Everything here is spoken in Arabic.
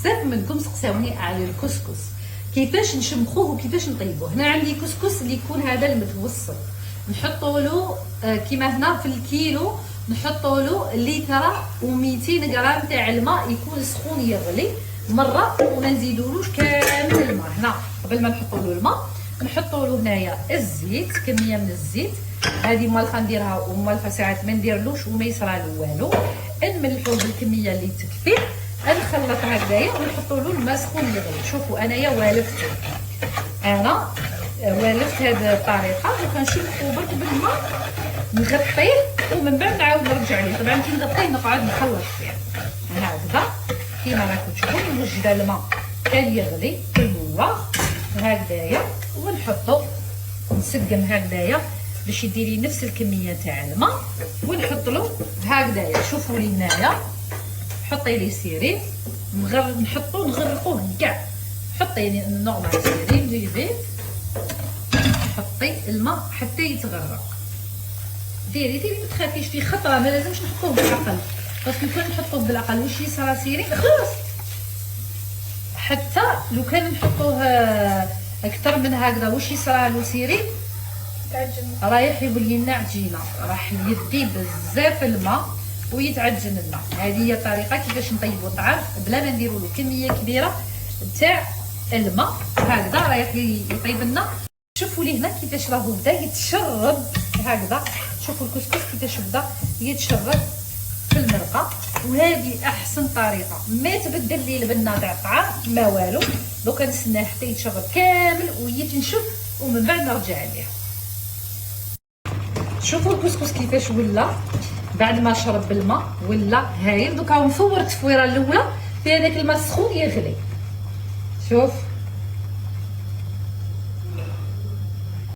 بزاف منكم سقساوني على الكسكس كيفاش نشمخوه وكيفاش نطيبوه. هنا عندي كسكس اللي يكون هذا المتوسط، نحطوا له كيما هنا في الكيلو نحطوا له لتر و200 غرام تاع الماء يكون سخون يغلي مره، وما نزيدولوش كامل الماء. هنا قبل ما نحطوا له الماء نحطوا له هنايا الزيت، كميه من الزيت هذه مالفه نديرها ومالفه ساعات ما نديرلوش وما يصرالو والو. نملحو بالكميه اللي تكفي، نخلط هكذايا ونحطوا له الماء سخون يغلي. شوفوا انايا والفته، انا والفت هذه الطريقه وكنشمخو برك بالماء نغطيه ومن بعد نعاود نرجع ليه. طبعا كي نغطيه نقعد نخلط فيه هكذا كيما راكم تشوفوا. نوجد الماء كان يغلي في البوه هكذايا ونحطو نسقم هكذايا باش يديري نفس الكميه تاع الماء ونحط له هكذايا. شوفوا لي هنايا حطي لي سيرين نحطو نغرقوه كاع، حطي نورمال سيرين زيدي حطي الماء حتى يتغرق. ديري ما تخافيش في خطره، ما لازمش نحطوه بالعقل، باسكو كان نحطوه بالعقل واش يصرى سيرين خلاص. حتى لو كان نحطوه اكثر من هكذا واش يصرى له سيرين رايح يولي لنا عجينه، راح يدي بزاف الماء ويتعجن لنا. هذه هي الطريقه كيفاش نطيبوا الطعام بلا ما نديروا له كميه كبيره تاع الماء. هكذا رايح يطيب لنا. شوفوا لي هنا كيفاش راهو بدا يتشرب هكذا. شوفوا الكسكس كيفاش بدا يتشرب في المرقه، وهذه احسن طريقه. ما تبدل لي البنه تاع الطعام ما والو، دوكا نستناه حتى يتشرب كامل ويتنشف ومن بعد نرجع عليه. شوفوا الكسكس كيفاش ولا بعد ما شرب بالماء ولا هايل. دوكا نفور التفويره الاولى في هذاك الماء السخون يغلي. شوف